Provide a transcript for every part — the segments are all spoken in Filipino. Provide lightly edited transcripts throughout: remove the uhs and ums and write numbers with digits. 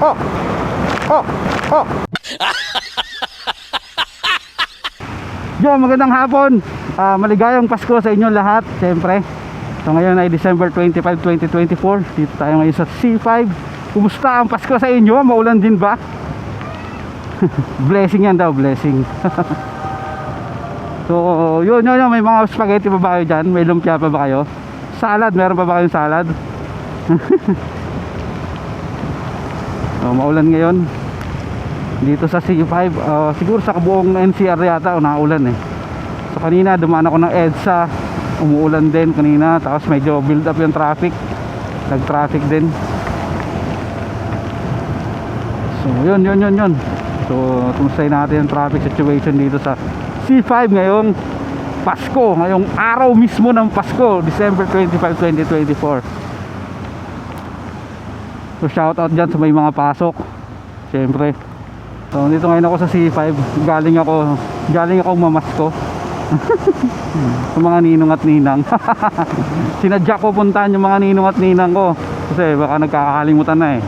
Oh! Oh! Oh! Yo, magandang hapon. Maligayang Pasko sa inyo lahat, siyempre. So ngayon ay December 25, 2024. Dito tayo ngayon sa C5. Kumusta ang Pasko sa inyo? Maulan din ba? Blessing yan daw, blessing. So yun, may mga spaghetti pa ba kayo dyan? May lumpia pa ba kayo? Salad, meron pa ba kayong salad? So, maulan ngayon dito sa C5. Siguro sa kabuong NCR yata naulan eh. So kanina dumaan ako ng EDSA, umuulan din kanina, tapos medyo build up yung traffic, nag traffic din. So yun. So tumusay natin yung traffic situation dito sa C5 ngayong Pasko, ngayong araw mismo ng Pasko, December 25, 2024. So shout out dyan sa may mga pasok, syempre. So dito ngayon ako sa C5, galing ako mamasko. Sa mga ninong at ninang. Sinadya ko puntahan yung mga ninong at ninang ko kasi baka nagkakalimutan na eh.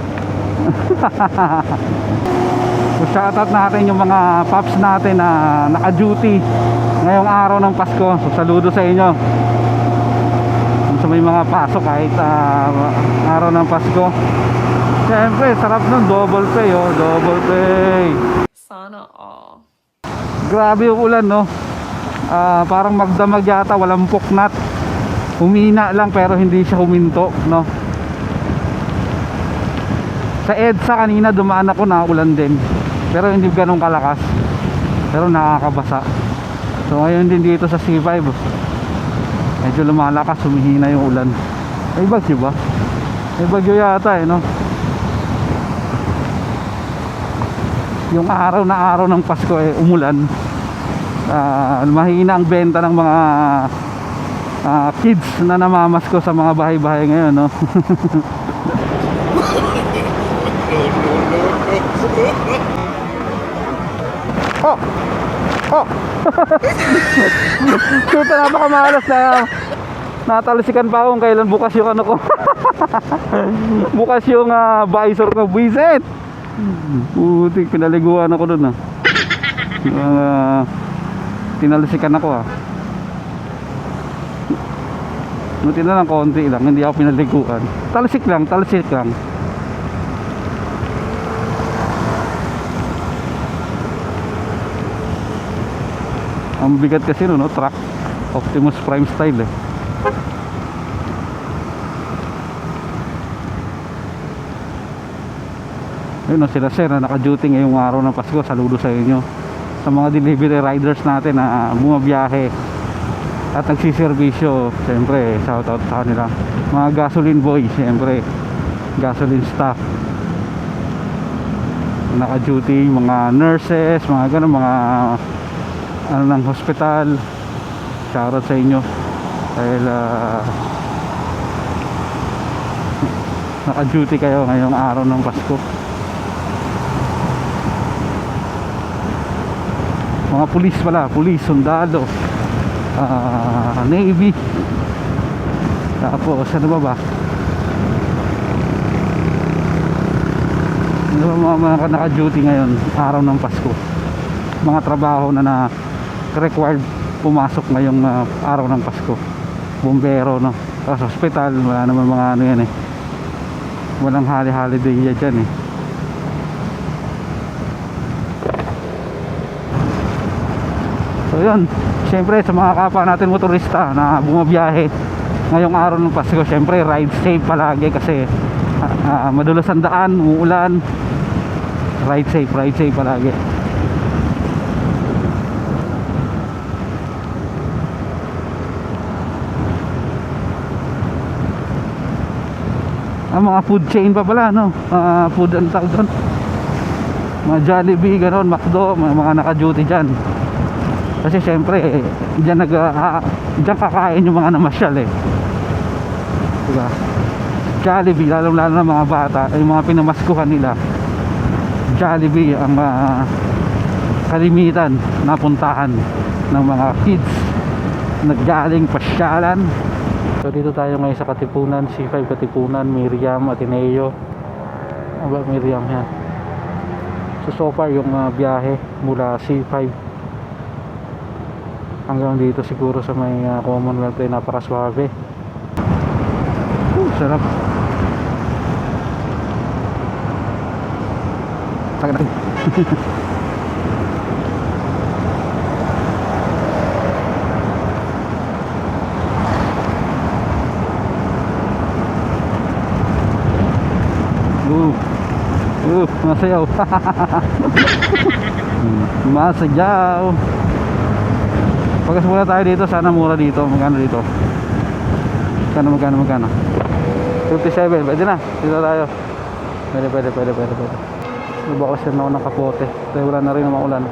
So shout out natin yung mga paps natin na naka-duty ngayong araw ng Pasko. So saludo sa inyo sa may mga pasok kahit araw ng Pasko. Siyempre, sarap nun, double pay, double pay. Sana all. Grabe yung ulan, no? Parang magdamag yata, walang puknat. Humina lang pero hindi siya huminto, no? Sa EDSA kanina dumaan ako, na ulan din. Pero hindi ganun kalakas. Pero nakakabasa. So ngayon din dito sa C5, medyo lumalakas, humihina yung ulan. May bagyo ba? May bagyo yata no? Yung araw ng Pasko umulan. Mahina ang benta ng mga kids na namamasko sa mga bahay-bahay ngayon, no? Oh! Oh! Suta, napakamalas na natalsikan pa akong kailan bukas yung ano ko. Bukas yung visor ko, buisit. Putik, pinaliguan ako dun tinalsikan ako Buti na lang konti lang, hindi ako pinaliguan. Talsik lang. Ang bigat kasi no, truck Optimus Prime style eh. Ayun sila sir na naka-duty ngayong araw ng Pasko. Saludo sa inyo, sa mga delivery riders natin na bumabiyahe at nagsiservisyo. Siyempre shout out sa kanila. Mga gasoline boys, siyempre gasoline staff naka-duty, mga nurses, mga ganun, mga ano ng hospital. Shout out sa inyo dahil naka-duty kayo ngayong araw ng Pasko. Mga pulis pala, sundalo, Navy, tapos ano ba mga naka-duty ngayon araw ng Pasko, mga trabaho na required pumasok ngayong araw ng Pasko. Bumbero, no? Sa hospital wala naman mga ano yan eh, walang holiday yan dyan eh. So yun, syempre sa mga kapwa natin motorista na bumabiyahe ngayong araw ng Pasko, syempre ride safe palagi kasi madulas ang daan, uulan. Ride safe palagi. Mga food chain pa pala, no? Food and tawag doon, mga Jollibee, ganon, McDo, mga naka-duty dyan. Kasi syempre dyan kakain yung mga namasyal eh, diba? Jollibee, lalong lalo na mga bata, yung mga pinamaskuhan nila, Jollibee ang kalimitan na puntahan ng mga kids naggaling pasyalan. So dito tayo ngayon sa Katipunan, C5 Katipunan, Miriam, Ateneo. Aba, Miriam yan. So far yung biyahe mula C5 hanggang dito siguro sa may Commonwealth ay napakaswabe. Sarap. Tagad. Masayaw. Masayaw. Pagkas muna tayo dito, sana mura dito. Magkano dito? Magkano? 57, pwede na. Dito tayo. Pwede. Nabakasin na ako ng kapote. Dahil wala na rin namang ulan.